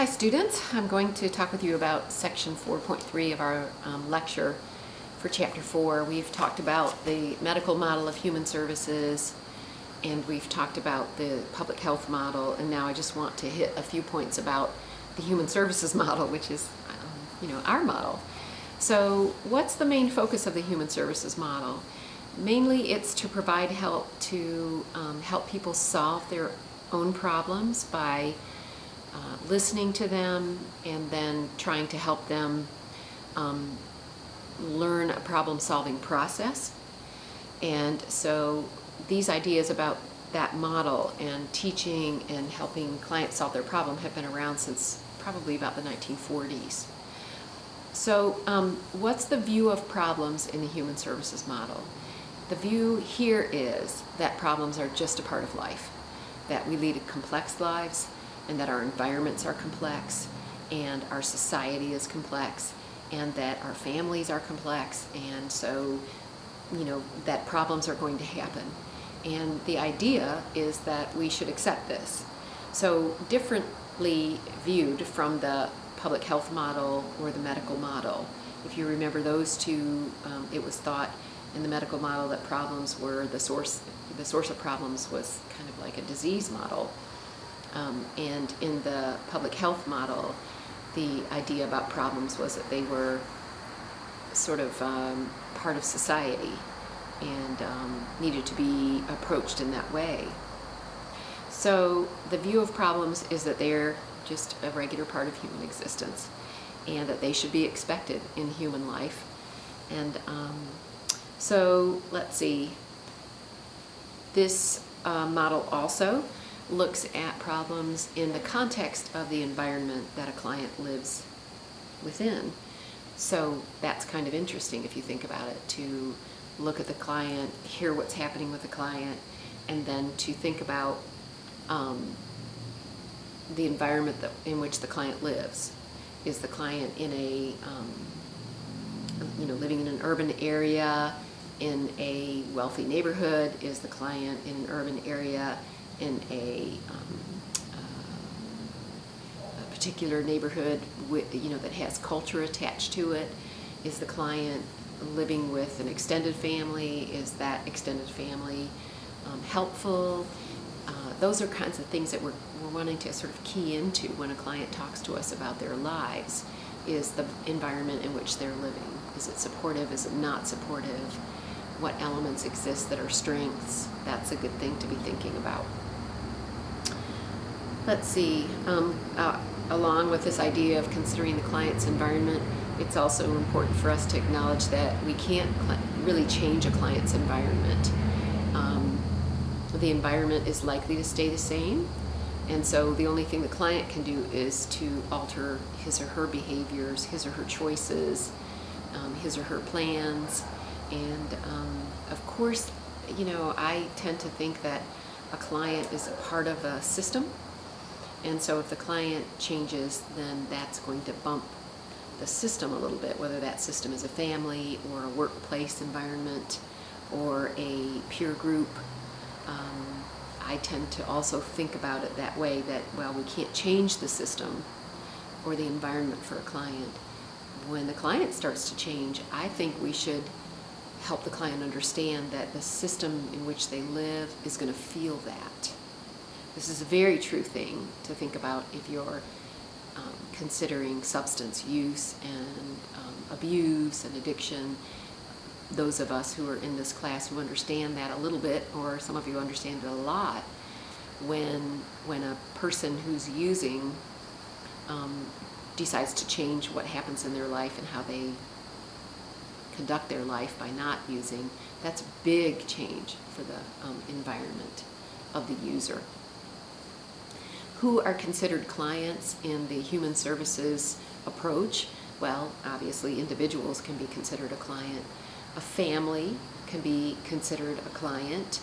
Hi students, I'm going to talk with you about section 4.3 of our lecture for chapter 4. We've talked about the medical model of human services, and we've talked about the public health model, and now I just want to hit a few points about the human services model, which is our model. So what's the main focus of the human services model? Mainly it's to provide help to help people solve their own problems by listening to them and then trying to help them learn a problem-solving process. And so these ideas about that model and teaching and helping clients solve their problem have been around since probably about the 1940s. So what's the view of problems in the human services model? The view here is that problems are just a part of life, that we lead complex lives, and that our environments are complex, and our society is complex, and that our families are complex, and so that problems are going to happen. And the idea is that we should accept this. So differently viewed from the public health model or the medical model. If you remember those two, it was thought in the medical model that problems were the source of problems was kind of like a disease model. And in the public health model, the idea about problems was that they were sort of part of society and needed to be approached in that way. So the view of problems is that they're just a regular part of human existence and that they should be expected in human life. And so let's see, this model also looks at problems in the context of the environment that a client lives within. So that's kind of interesting if you think about it, to look at the client, hear what's happening with the client, and then to think about the environment in which the client lives. Is the client in a, living in an urban area, in a wealthy neighborhood? Is the client in an urban area in a particular neighborhood that has culture attached to it? Is the client living with an extended family? Is that extended family helpful? Those are kinds of things that we're wanting to sort of key into when a client talks to us about their lives. Is the environment in which they're living? Is it supportive? Is it not supportive? What elements exist that are strengths? That's a good thing to be thinking about. Let's see, along with this idea of considering the client's environment, it's also important for us to acknowledge that we can't really change a client's environment. The environment is likely to stay the same, and so the only thing the client can do is to alter his or her behaviors, his or her choices, his or her plans. And of course, I tend to think that a client is a part of a system. And so if the client changes, then that's going to bump the system a little bit, whether that system is a family or a workplace environment or a peer group. I tend to also think about it that way, that, well, we can't change the system or the environment for a client. When the client starts to change, I think we should help the client understand that the system in which they live is going to feel that. This is a very true thing to think about if you're considering substance use and abuse and addiction. Those of us who are in this class who understand that a little bit, or some of you understand it a lot, when a person who's using decides to change what happens in their life and how they conduct their life by not using, that's a big change for the environment of the user. Who are considered clients in the human services approach? Well, obviously individuals can be considered a client. A family can be considered a client.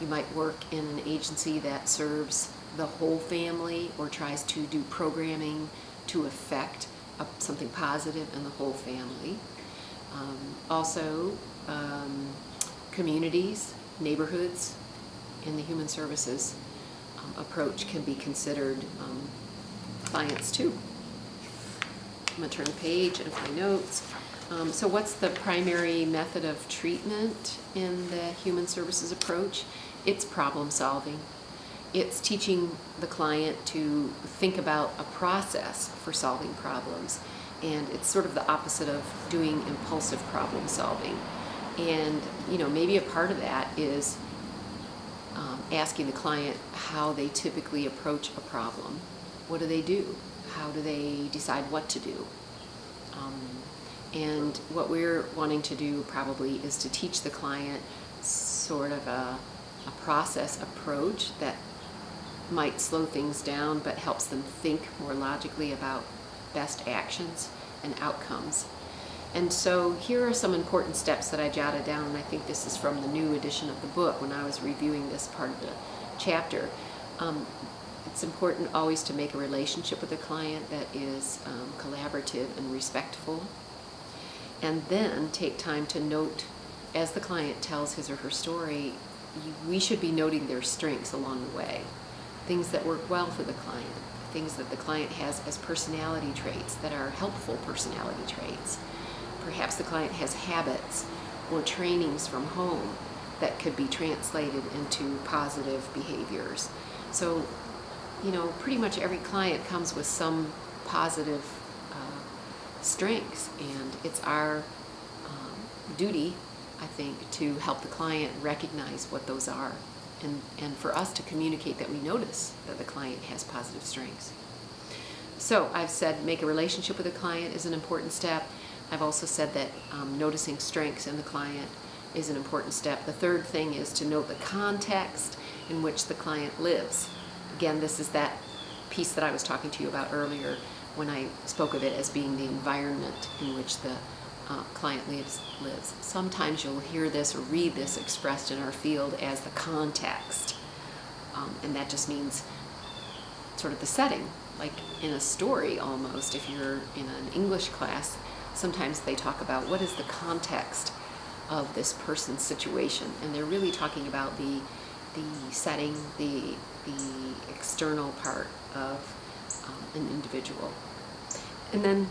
You might work in an agency that serves the whole family or tries to do programming to affect something positive in the whole family. Also, communities, neighborhoods in the human services approach can be considered clients too. I'm going to turn the page and find notes. So what's the primary method of treatment in the human services approach? It's problem solving. It's teaching the client to think about a process for solving problems. And it's sort of the opposite of doing impulsive problem solving. And, maybe a part of that is asking the client how they typically approach a problem. What do they do? How do they decide what to do? And what we're wanting to do probably is to teach the client sort of a process approach that might slow things down but helps them think more logically about best actions and outcomes. And so here are some important steps that I jotted down, and I think this is from the new edition of the book when I was reviewing this part of the chapter. It's important always to make a relationship with a client that is collaborative and respectful, and then take time to note, as the client tells his or her story, we should be noting their strengths along the way, things that work well for the client, things that the client has as personality traits that are helpful personality traits. Perhaps the client has habits or trainings from home that could be translated into positive behaviors. So, pretty much every client comes with some positive strengths, and it's our duty, I think, to help the client recognize what those are, and for us to communicate that we notice that the client has positive strengths. So I've said make a relationship with the client is an important step. I've also said that noticing strengths in the client is an important step. The third thing is to note the context in which the client lives. Again, this is that piece that I was talking to you about earlier when I spoke of it as being the environment in which the client lives. Sometimes you'll hear this or read this expressed in our field as the context, and that just means sort of the setting, like in a story almost. If you're in an English class, sometimes they talk about what is the context of this person's situation, and they're really talking about the setting, the external part of an individual. And then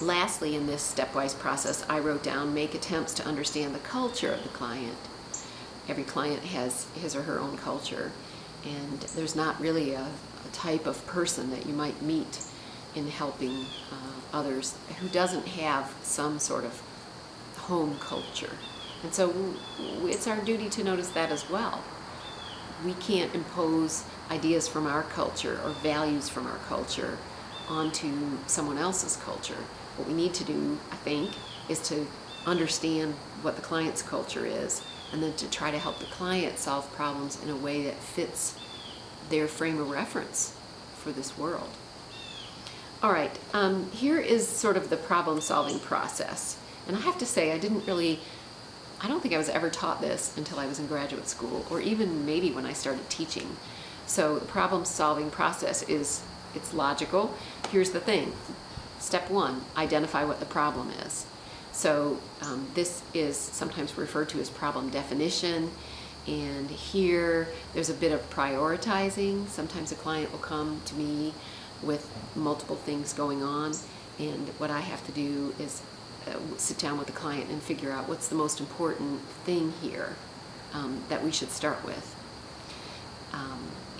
lastly, in this stepwise process, I wrote down make attempts to understand the culture of the client. Every client has his or her own culture, and there's not really a type of person that you might meet in helping others who doesn't have some sort of home culture. And so it's our duty to notice that as well. We can't impose ideas from our culture or values from our culture onto someone else's culture. What we need to do, I think, is to understand what the client's culture is, and then to try to help the client solve problems in a way that fits their frame of reference for this world. All right, here is sort of the problem-solving process. And I have to say, I don't think I was ever taught this until I was in graduate school, or even maybe when I started teaching. So the problem-solving process it's logical. Here's the thing. Step one, identify what the problem is. So this is sometimes referred to as problem definition. And here there's a bit of prioritizing. Sometimes a client will come to me with multiple things going on, and what I have to do is sit down with the client and figure out what's the most important thing here that we should start with.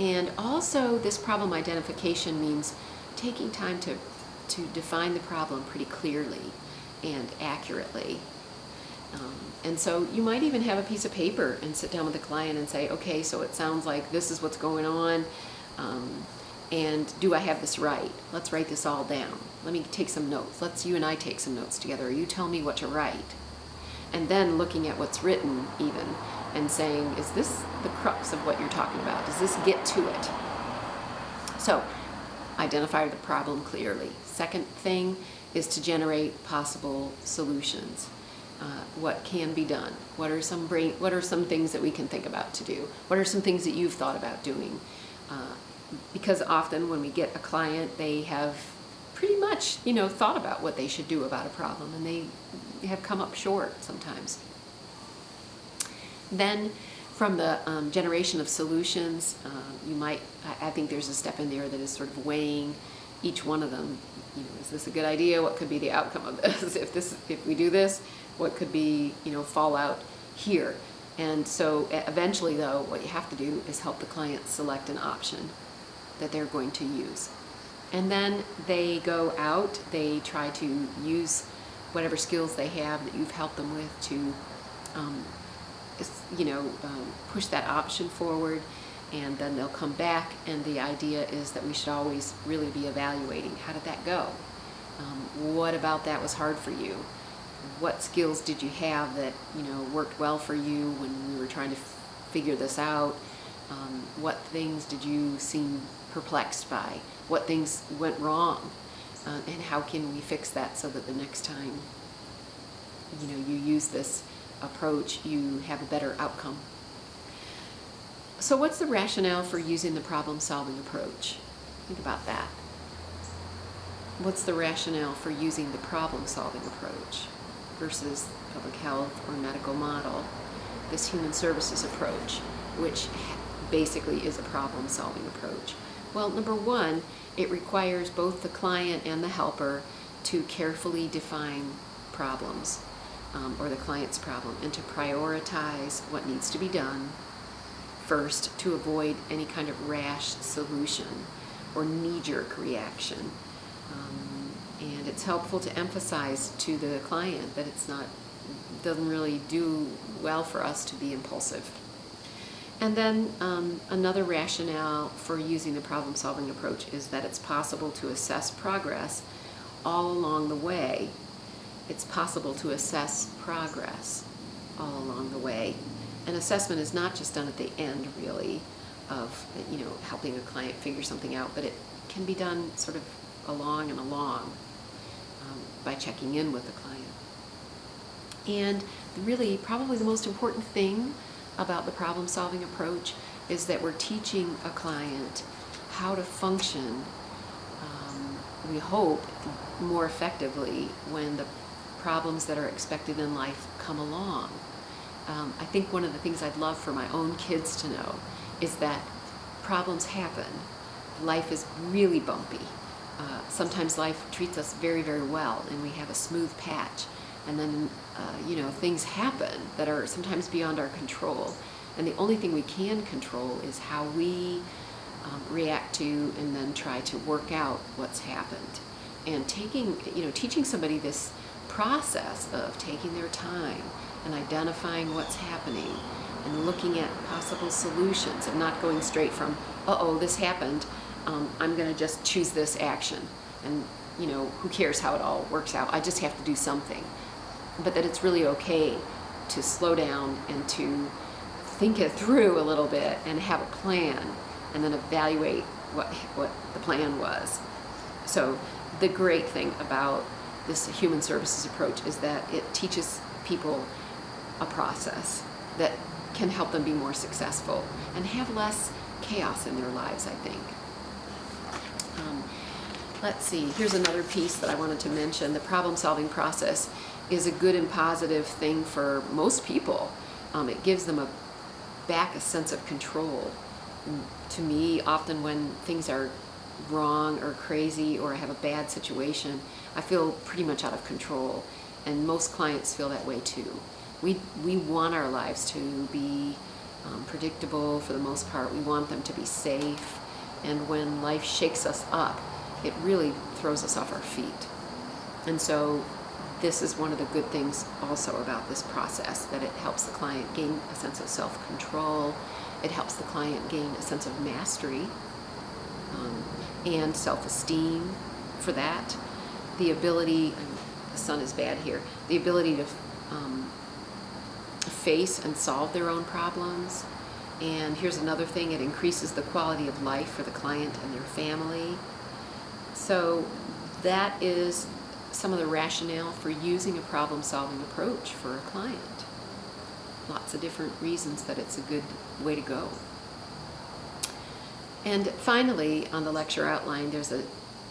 And also, this problem identification means taking time to define the problem pretty clearly and accurately. And so you might even have a piece of paper and sit down with the client and say, okay, so it sounds like this is what's going on, and do I have this right? Let's write this all down. Let me take some notes. You and I take some notes together, or you tell me what to write. And then looking at what's written even and saying, is this the crux of what you're talking about? Does this get to it? So identify the problem clearly. Second thing is to generate possible solutions. What can be done? What are some things that we can think about to do? What are some things that you've thought about doing? Because often when we get a client, they have pretty much, thought about what they should do about a problem, and they have come up short sometimes. Then from the generation of solutions, I think there's a step in there that is sort of weighing each one of them, is this a good idea? What could be the outcome of this? If we do this, what could be, fallout here? And so eventually, though, what you have to do is help the client select an option that they're going to use. And then they go out, they try to use whatever skills they have that you've helped them with to, push that option forward. And then they'll come back, and the idea is that we should always really be evaluating. How did that go? What about that was hard for you? What skills did you have that worked well for you when we were trying to figure this out? What things did you seem perplexed by? What things went wrong? And how can we fix that so that the next time you use this approach, you have a better outcome? So what's the rationale for using the problem-solving approach? Think about that. What's the rationale for using the problem-solving approach versus public health or medical model, this human services approach, which basically is a problem-solving approach? Well, number one, it requires both the client and the helper to carefully define problems, or the client's problem, and to prioritize what needs to be done first to avoid any kind of rash solution or knee-jerk reaction. And it's helpful to emphasize to the client that it doesn't really do well for us to be impulsive. And then another rationale for using the problem-solving approach is that it's possible to assess progress all along the way. It's possible to assess progress all along the way. An assessment is not just done at the end, really, of helping a client figure something out, but it can be done sort of along and along by checking in with the client. And really, probably the most important thing about the problem-solving approach is that we're teaching a client how to function, we hope, more effectively when the problems that are expected in life come along. I think one of the things I'd love for my own kids to know is that problems happen. Life is really bumpy. Sometimes life treats us very, very well, and we have a smooth patch. And then, things happen that are sometimes beyond our control. And the only thing we can control is how we react to and then try to work out what's happened. And teaching somebody this process of taking their time and identifying what's happening and looking at possible solutions and not going straight from, this happened, I'm going to just choose this action. And, who cares how it all works out? I just have to do something. But that it's really okay to slow down and to think it through a little bit and have a plan and then evaluate what the plan was. So the great thing about this human services approach is that it teaches people a process that can help them be more successful and have less chaos in their lives, I think. Let's see, here's another piece that I wanted to mention. The problem-solving process is a good and positive thing for most people. It gives them back a sense of control. And to me, often when things are wrong or crazy or I have a bad situation, I feel pretty much out of control. And most clients feel that way too. We want our lives to be predictable for the most part. We want them to be safe. And when life shakes us up, it really throws us off our feet. And so this is one of the good things also about this process, that it helps the client gain a sense of self-control. It helps the client gain a sense of mastery and self-esteem for that. The ability, the sun is bad here, the ability to face and solve their own problems. And here's another thing, it increases the quality of life for the client and their family. So that is some of the rationale for using a problem-solving approach for a client. Lots of different reasons that it's a good way to go. And finally, on the lecture outline, there's a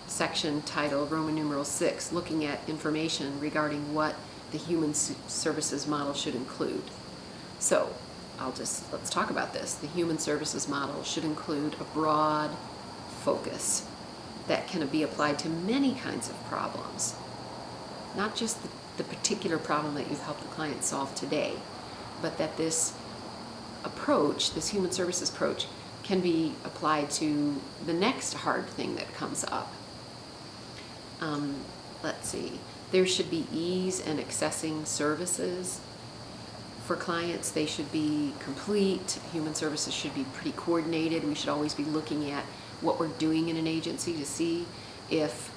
section titled Roman numeral 6, looking at information regarding what the human services model should include. So let's talk about this. The human services model should include a broad focus. that can be applied to many kinds of problems, not just the particular problem that you've helped the client solve today, but that this approach, this human services approach, can be applied to the next hard thing that comes up. Let's see. There should be ease in accessing services. For clients, they should be complete. Human services should be pretty coordinated. We should always be looking at what we're doing in an agency to see if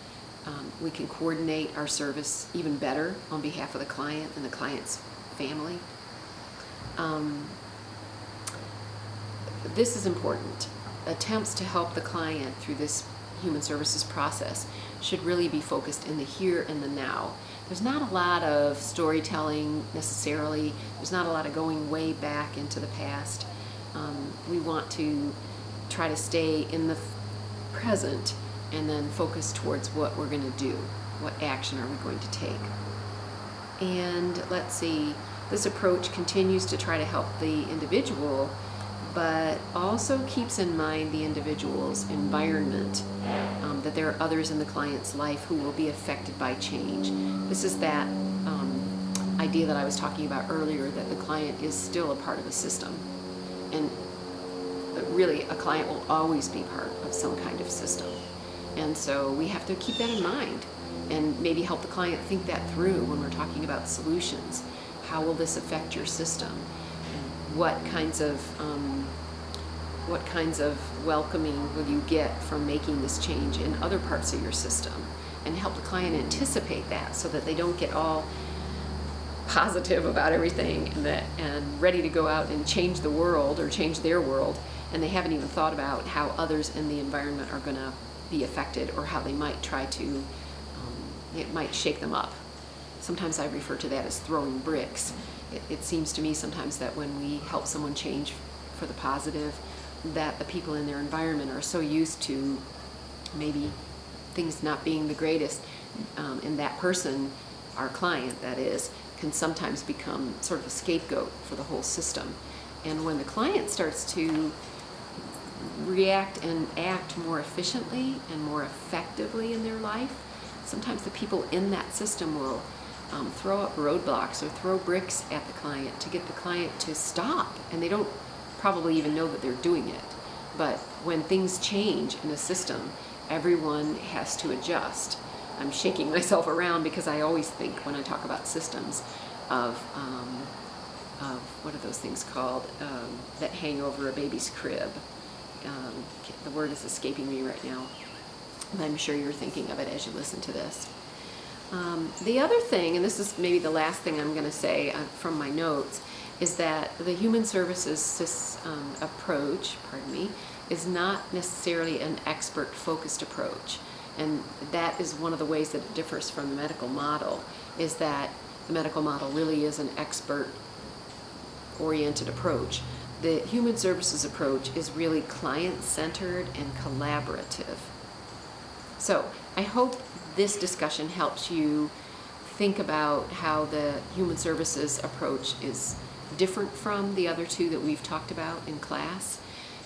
we can coordinate our service even better on behalf of the client and the client's family. This is important. Attempts to help the client through this human services process should really be focused in the here and the now. There's not a lot of storytelling necessarily. There's not a lot of going way back into the past. We want to try to stay in the present and then focus towards what we're going to do. What action are we going to take? And let's see, this approach continues to try to help the individual, but also keeps in mind the individual's environment, that there are others in the client's life who will be affected by change. This is that idea that I was talking about earlier, that the client is still a part of a system. And really, a client will always be part of some kind of system. And so we have to keep that in mind and maybe help the client think that through when we're talking about solutions. How will this affect your system? What kinds of welcoming will you get from making this change in other parts of your system? And help the client anticipate that so that they don't get all positive about everything and ready to go out and change the world or change their world, and they haven't even thought about how others in the environment are going to be affected or how they might try to, it might shake them up. Sometimes I refer to that as throwing bricks. It seems to me sometimes that when we help someone change for the positive, that the people in their environment are so used to maybe things not being the greatest, and that person, our client that is, can sometimes become sort of a scapegoat for the whole system. And when the client starts to react and act more efficiently and more effectively in their life, sometimes the people in that system will throw up roadblocks or throw bricks at the client to get the client to stop. And they don't probably even know that they're doing it. But when things change in a system, everyone has to adjust. I'm shaking myself around because I always think when I talk about systems of what are those things called that hang over a baby's crib. The word is escaping me right now. I'm sure you're thinking of it as you listen to this. The other thing, and this is maybe the last thing I'm going to say from my notes, is that the human services approach, is not necessarily an expert-focused approach. And that is one of the ways that it differs from the medical model, is that the medical model really is an expert-oriented approach. The human services approach is really client-centered and collaborative. So I hope this discussion helps you think about how the human services approach is different from the other two that we've talked about in class.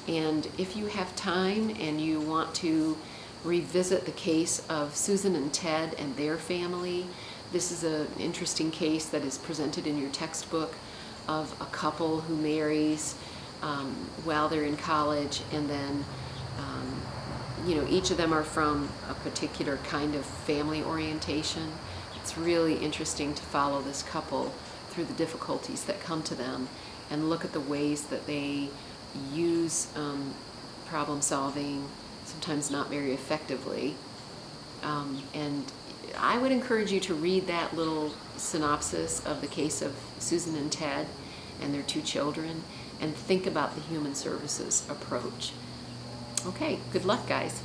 And if you have time and you want to revisit the case of Susan and Ted and their family, this is an interesting case that is presented in your textbook of a couple who marries while they're in college, and then each of them are from a particular kind of family orientation. It's really interesting to follow this couple through the difficulties that come to them and look at the ways that they use problem solving, sometimes not very effectively. And I would encourage you to read that little synopsis of the case of Susan and Ted and their two children and think about the human services approach. Okay, good luck, guys.